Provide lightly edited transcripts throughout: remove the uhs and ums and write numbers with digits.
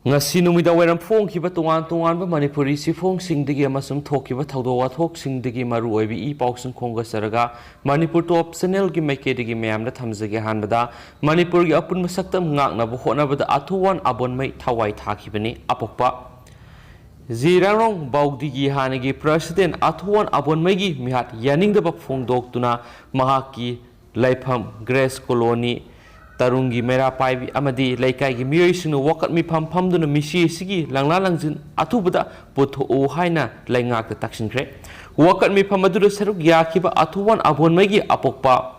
Ngashi Nungdang Wairam Phong Kiba Tongban Manipuri Sifong Singdagi amasung Thokiba Thawdo Wathok Singdagi Maru Oibi Pausung Khonga Saraga Manipur Top Channel gi Maikedi Mayamda Thamjage Hanbada Manipur gi Apun Masaktam Ngaknabu Honabada Atuwan Abonmai Thawai Thakibani Apokpa Zirarong Baugdigi Hanagi President Atuwan Abonmai Mihat Yaningdaba Phongdoktuna Mahaki Laifam Grace Colony Tarungi Mera Pai Amadi Laikai gi Miyosinu Wakat Mi Pam Duna Mishi Sigi Langla Langjin Atubada Putho O Haina Laingak the Takshin Kre Wakat Mi Pamadura Saruk Yakiba Atuwan Abonmai Apokpa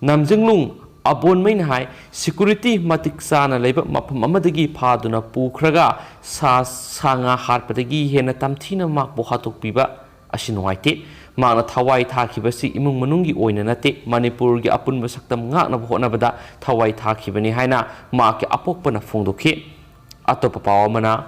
Namjinglung Abonmai Hai Security Matik Sana Leba Mapam Amadagi Paduna Pukraga Sanga Harpadagi Hena Tamtina Mak Bohatok Piba Ashinuaite Mana Thawai Thakibasi Imung Manungi Oinanate Manipur gi Apun Basaktam Ngakna Honabada Thawai Thakibani Haina Mak Apokpana Phongdoke Atopa Pawamana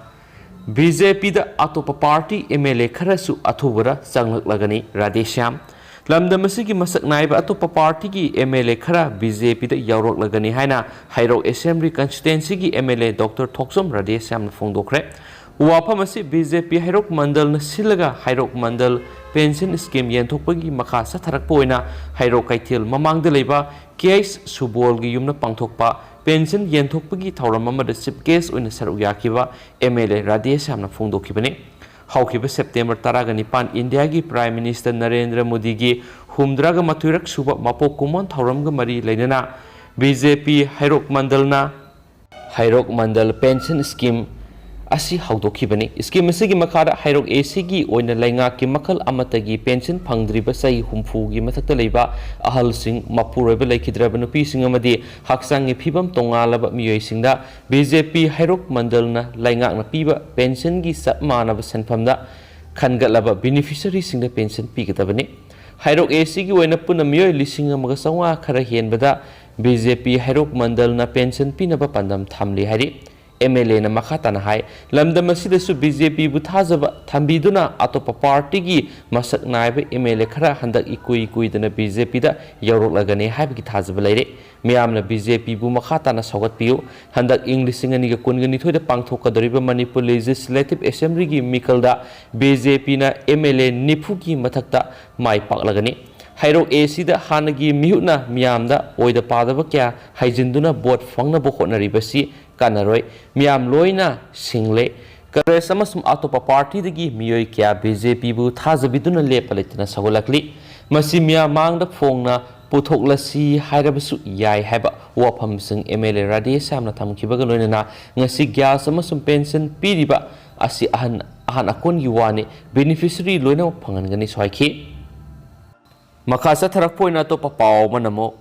BJP da Atopa Party MLA Kharasu Athubara Changlagani Radesham Lamdamasigi Masak Naiba Atopa Party gi MLA Khara BJP da Yaroklagani Haina Hairok Assembly Constituency gi MLA Dr. Thoksom Radesham Phongdokre Wapamasi BJP Hairok Mandal na Silaga Hairok Mandal Pension Scheme Yenthokpagi Makha Satharakpoina Hairok Kaitil Mamang de Leba Case Subol gi Yumna Pangthokpa Pension Yenthokpagi Thauram amada Chief Guest oina Saruk Yakiba MLA Radesham Phongdokibani Haukiba September 19 India gi Prime Minister Narendra Modi gi Humdraga Maturak Suba Mapok Kumon Thauramga Mari Lainana BJP Hairok Mandal Pension Scheme Asi Haudokibani Scheme Sigi Makara Hairok ACG oina Lainga ki Makal Amatagi Pension Pangdriba Sai Humfu gi Mathakta Leiba Ahal Sing Mapuraba Laikidraba Nupi Sing Amadi Haksangi Phibam Tongalaba Miyoi Singda BJP Hairok Mandalna Lainga na Piba Pension gi Sapmanaba Sanpamda Khangatlaba Beneficiary Singda Pension Pigatabani Hairok ACG oina Puna Miyoi Lising Amaga Sawa Khara Henbada BJP Hairok Mandalna Pension Pinaba Pandam Thamli Hari MLA na Makhatana Hai Lamdamasidasu BJP Buthazaba Thambiduna Atopa Party gi Masak Naiba MLA Khara Handak Ikui dana BJP da Yaroklagani Haibagi Thazaba Leire Miyamna BJP bu Makhatana Sagat Piu Handak Inglisingani ga Kungani Thoida Pangthokadoriba Manipur Legislative Assembly gi Mikalda BJP na MLA Nifu gi Mathakta Mai Paklagani Hairok AC da Hanagi Mihuna Miyamda Oida Padaba Kya Haijinduna Board Fangna Bohonaribasi Kanaroi Miyam Loina Single Kares amasum Atopa Party dagi Miyoi Kya BJP bu Thazabiduna Lepalitana Sagolakli Masi Miyamang da Phongna Puthoklasi Hairabasu Yai Haba Wapam Sing MLA Radesham Thamkibaga Loinana Ngasi Gas amasum Pension Piriba Asi Ahan Akon Yuwani Beneficiary Loina Pangangani Soiki Makasa Tharakpoina Topa Pao Manamo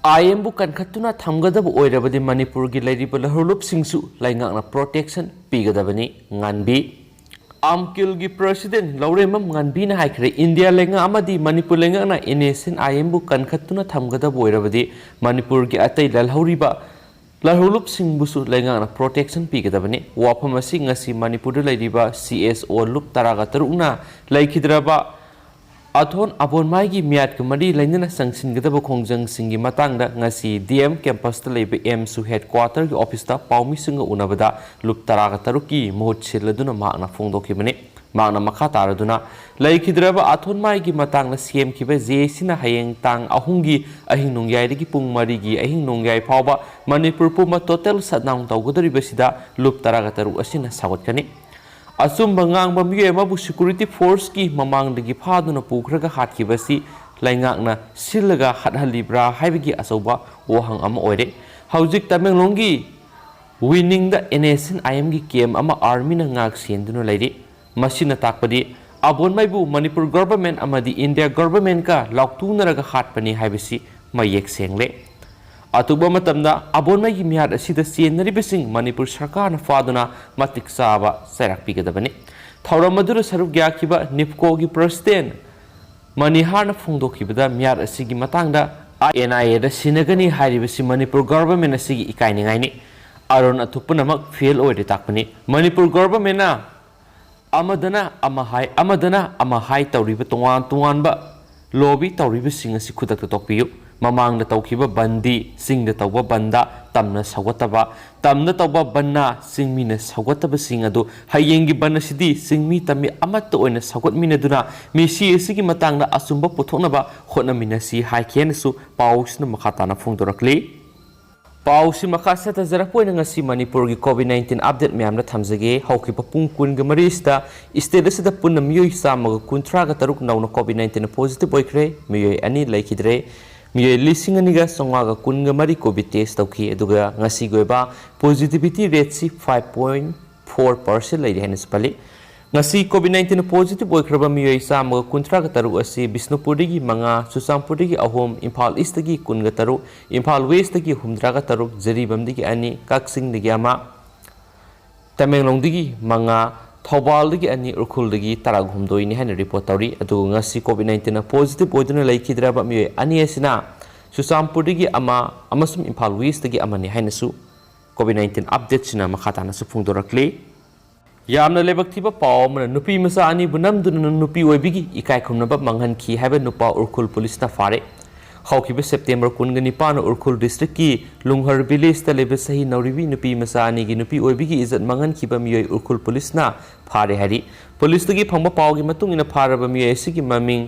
IMBU Kankatuna Thamgadab Oirabadi Manipur gi Lairiba Lahurlup Singsu Laingakna Protection Pigadabani Nganbi Amkil gi President Lauremam Nganbi na Haikre India Lenga Amadi Manipur Lengakna innocent IMBU Kankatuna Thamgadab Oirabadi Manipur gi Atai Lalhauriba Lahurlup Singbusu Laingakna Protection Pigadabani Wapamasi Ngasi Manipur Lairiba CSO Lup Taraga Tarukna Laikidraba Athon Abonmai gi Miat Kamari Lainana Sangshin Gadaba Kongjang Singi Matangda Ngasi DM Campus ta Lebe MSU Headquarter gi Office ta Paumi Singa Unabada Lup Taraga Taruki Mohut Siladuna Makna Phongdokibani Makna Makha Taraduna Laikidraba Athon Mai gi Matangna CM kiba Jesina Hayeng Tang Ahungi Ahing Nongyai gi Pung Mari gi Ahing Nongyai Phawba Manipur Puma Total Satnaung Tawgodoribasida Lup Taraga Taru asina Sagotkani Asum Bangang Bamye Mabu Security Force ki Mamang dagi Phaduna Pukraga Hatkibasi Laingakna Silaga Hadhalibra Haibagi Asoba Wahang Ama Oire Haujik Tamenglongi Winning the NSN IM gi Kem Ama Army na Ngak Senduna Lady Masina Takpadi Abonmaibu Manipur Government Amadi India Government ka Lauktunaraga Hatpani Haibasi Mayek Sengle Atuba matamda Abonmai gi Miyat asida Sienaribasing Manipur Sarkar na Faduna Matik Saba Sairak Pigadabani Thauramadura Saruk Yakiba Nipko gi President Manihar na Phongdokibada Miyat asigi matangda NIA da Sinagani Hairibasi Manipur Government asigi Ikainingaini Aron Atupunamak fail oide takpani Manipur Government na Amadana Amahai Tauriba Tongan ba Lobby Tauriba Singasi Kudak Tokpiu Mamang taukiba bandi sing the tauba banda tamna sawataba tamna tauba banna sing mina sawataba sing adu hayengi banna sidi sing mi tami amat oina sawat mina duna mi si sigi matang na asumba puthonaba hotna mina si haikhen su pausna makhatana phungdorakli Pausi makasa ta zarapoina ngasi Manipur gi COVID-19 update myamna thamjage haukiba pung kun ga marista state sida punna miyoi samaga kunthra ga taruk nawna COVID-19 positive oikre miyoi ani laikidre miyoi lising aniga songa ga kun ga mari COVID test tauki aduga ngasi goiba positivity rate si 5.4% lairi hanis pali ngasi COVID-19 positive oikraba miyoi samaga kunthra ga taruk asi Bisnupurdagi manga Susampurdagi ahom Imphal East gi kun ga taruk Imphal West gi humdra ga taruk Jaribamdagi ani Kaksing dagi ama Tamenglongdagi manga Thobaldagi ani Urkhuldagi taragumdoi ni hana report tauri adu ngasi COVID-19 positive oiduna laikhidraba miyoi ani asina Susampurdagi ama amasum Imphal West dagi amani hainasu COVID-19 update sina makhatana su phungdorakli Yamna lebak tiba pao mana nupi masa ani bunam duna nupi oibigi ikai khumnaba manghanki haiba nupa Urkhul police na fare haukiba September kungani pana Urkhul district ki Lunghar village ta lebe sahi nauribi nupi masa ani gi nupi oibigi izat manghanki ba miyoi Urkhul police na fare hari police tagi phangba pao gi matung ina faraba miyoi sigi maming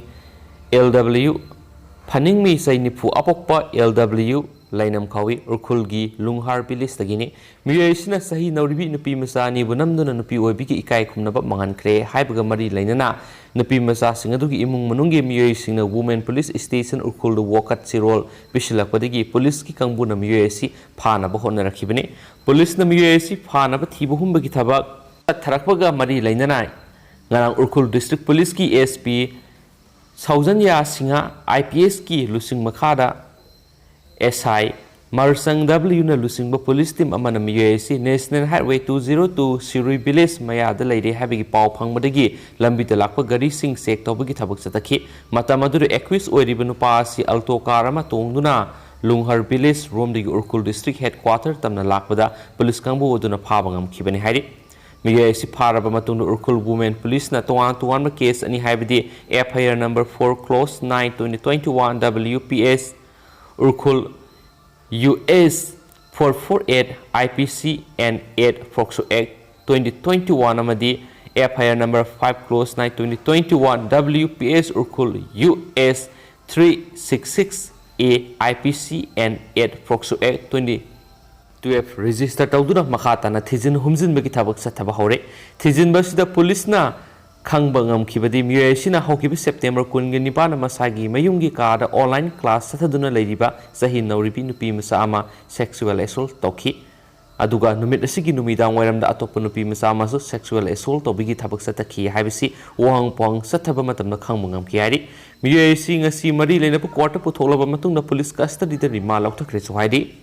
LW phaning mi sai nipu apokpa LW Lainam Kawi Urkhul gi Lunghar village tagini miyoi sina sahi nauribi nupi masa ani bunam duna nupi oibigi ikai khumnaba manghankre haibaga mari lainana nupi masa singadugi imung manunggi miyoi singna women police station Urkhul the wakat sirol bisilakpadagi police ki kangbuna miyoi si phanaba honnarakibani police na miyoi si phanaba thiba humbagi thabak tharakpaga mari lainana ngarang Urkhul district police ki SP Saujanya Singa IPS ki lusing makhada SI Marsang W na lusingba police team amana miyoi National Highway 202 Sirui Village mayada laire habigi pau phangmadagi lambi da lakpa gari sing sek tobagi thabak chatakhi matamadu equis oiriba nupa si alto car ama tongduna Lunghar Village romdagi Urkhul district headquarter tamna lakpada police kangbu oduna phabangam khibani hairi miyoi pharaba matungna Urkhul women police na tuan ma case ani haibidi FIR number 4 close 9 2021 WPS Urkhul US 448 IPC and 8 Foxo Act 2021 amadi FIR number 5 close 9 2021 WPS Urkhul US 366 A IPC and 8 Foxo Act 2012 register tawduna makhatana thijin humjin bagi thabak sathaba hore thijin basida police na Kangbangam Kibadi Muyashina Hokibi September Kunganipana Masagi Mayungi Kada online class Sataduna Ladiba Sahin Nauribi Nupi Masama sexual assault Toki Aduga Numit Sigi Numidang Waram the Atopunupi Masama sexual assault Tobigi Tabak Sataki Habisi Wang Pong Satabamatam the Kangbangam Kiari Muyashing a sea Mari Lena quarter Putola Matung the police custody the Rimal to Krisohidi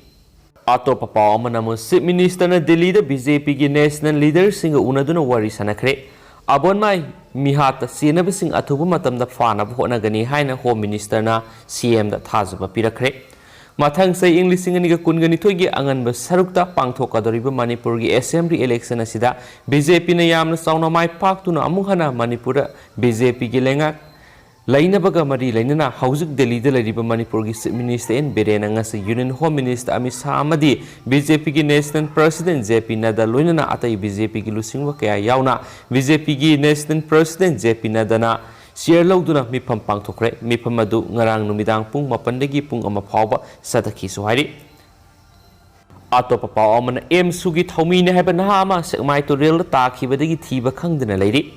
Ato Papa Manamo Minister Delhi the BJP national leader singer Unaduna Wari Sanakre Abon mai mihat senabising athubu matam da fana bhona gani haina home minister na CM da thajaba pirakre mathang sai English ngani ga kungani thoigi angan ba sarukta pangthokadoriba Manipur gi assembly election asida BJP na yamna sauna mai paktuna amuhana Manipur BJP gi lenga Lainabaga Mari Lainana Hauzik Delhi de Lariba Manipur gi minister in Berenangas Union Home Minister Amisa Amadi BJP gi National President JP Nada Loinana Atai BJP gi Lusingwa Kaya Yauna BJP gi National President JP Nadana Share Lauduna Mipam Pangtokre Mipamadu Ngarang Numidang Pung Mapandagi Pung Amapava Sataki Suhari Ato Papa Oman M Sugi Tomina Habanahama Sekmai to real Taki Badagi Tiba Kangdana Lady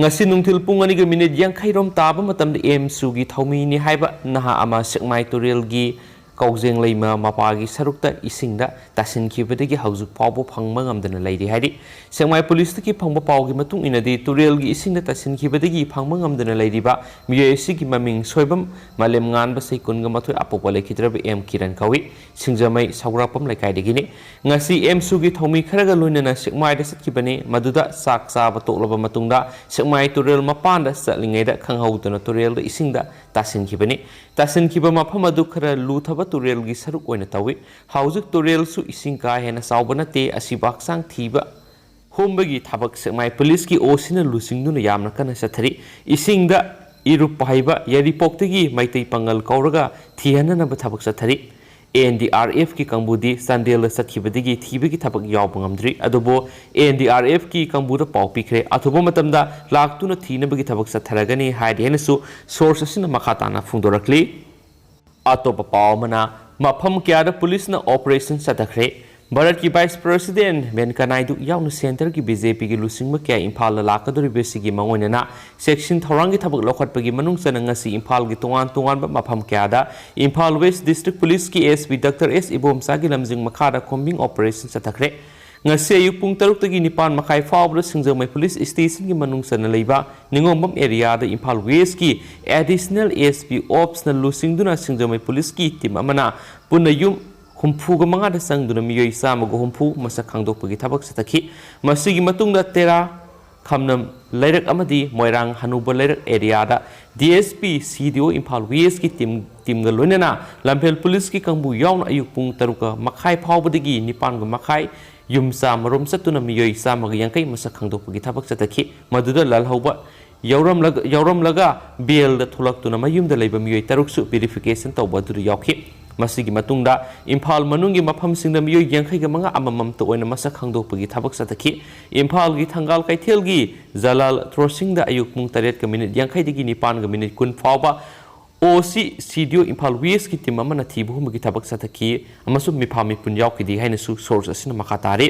Ngasi nungtil pungani ga minute yang khairom taba matam de em sugi thaumi ni haiba naha ama sekmai turel gi kaujeng leima mapagi sarukta isingda tasin khibadagi hauzuk pawbo phangma ngamdana leiri haidi sekmai police ki phangba pawgi matung inadi turel gi isingda tasin khibadagi phangma ngamdana leiriba miyesi gi maming soibam malem ngan ba seikun ga mathoi apopa lekhidrab em kiran kawi singjamai sagrapam laikai degini ngasi em sugi thaumi kharaga loinana sekmai da satkibani maduda sak sa ba toklaba matungda sekmai turel mapanda salingaida khanghaudana turel da isingda tasin khibani tasin khiba mafam adu khara luthaba turel gi saruk oina tawi haujik turel su ising ka hena saubana te asibak sang thiba hombagi thabak sekmai police ki osina lusing nu yamna kana sathari isingda irup pahaiba yaripokdagi maitai pangal kauraga thihananaba thabak sathari NDRF ki kambudi Sandel sathibadigi thibagi thabak yawba ngamdri adubo NDRF ki kambuda pau pikre athuba matamda laktuna thinabagi thabak satharagani haidi henasu source asina makhatana phungdorakli atopa pawmana mafam kyada police na operation satakre Bharat की vice president Menka Naidu याउन centre की BJP की लुसिंग में क्या Imphal लाकदोरिबे सिगी मंगोइना section थौरांग की थबक लौखटपगी मनुंग चनंगसी इम्फाल की तोंगान मफम क्यादा इम्फाल वेस्ट डिस्ट्रिक्ट पुलिस की एसपी डॉक्टर एस इबोमसा की लमजिंग मखादा कोम्बिंग ऑपरेशन चतखरे ngasi ayuk pung 6 nipan makai fawbra singjamai police station ki manung sana leiba ningombam area da Imphal West ki additional SP ops na lusingduna singjamai police ki team amana punna yum humfuga mangada sangduna miyoi samago humfu masa khangdokpagi thabak satakhi masigi matungda tera khamnam lairak amadi moirang hanuba lairak area da DSP CDO Imphal West ki team ga loinana lamphel police ki kangbu yawn ayuk pung 6 makai fawbadagi nipan ga makai yumsa marom satuna miyoi samaga yankai masa khangdokpagi thabak satakhi maduda lalhauba yauram laga bel da thulaktuna mayumda leiba miyoi taruksu verification tawba du yaukhi masigi matungda Imphal manungi mafam singda miyoi yankai ga manga amamam to oina masa khangdokpagi thabak satakhi Imphal gi thangal kaithel gi Jalal Crossing da ayuk mung 8 ka minute yankai digi nipan ga minute kun fawba OC CDO Imphal West ki team amana thibu humgi thabak satakhi amasu mifami pun yauki di haina su source asina makatari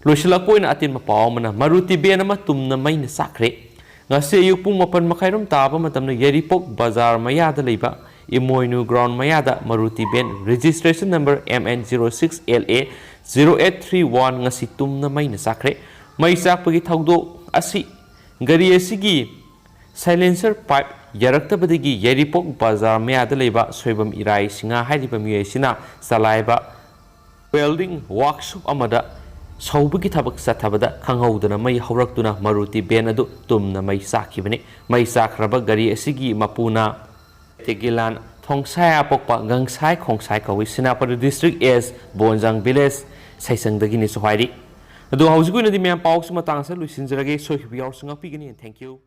loisila poina atin mapaw mana maruti ben ama tumna maina sakre ngase ayuk pung 8 makhairam taba matamna Yaripok bazar maya da leiba Imoinu ground maya da maruti ben registration number MN06LA 0831 ngasi tumna maina sakre mai sakpagi thawdo asi gari asigi silencer pipe yaraktabadagi Yaripok bazar mayada leiba soibam irai singa haidiba miyesina salaiba welding workshop amada saubagi thabak sathabada khanghaudana mai hawraktuna maruti ben adu tumna mai sakhibani mai sakraba gari asigi mapuna tegilan thongsai apokpa gangsai khongsai kawi sinapur district as bonjang village saisangdagi ni sohairi adu haujugu nadi me pawsu matang sa luisinjrage sohibi yaursunga pigani. Thank you.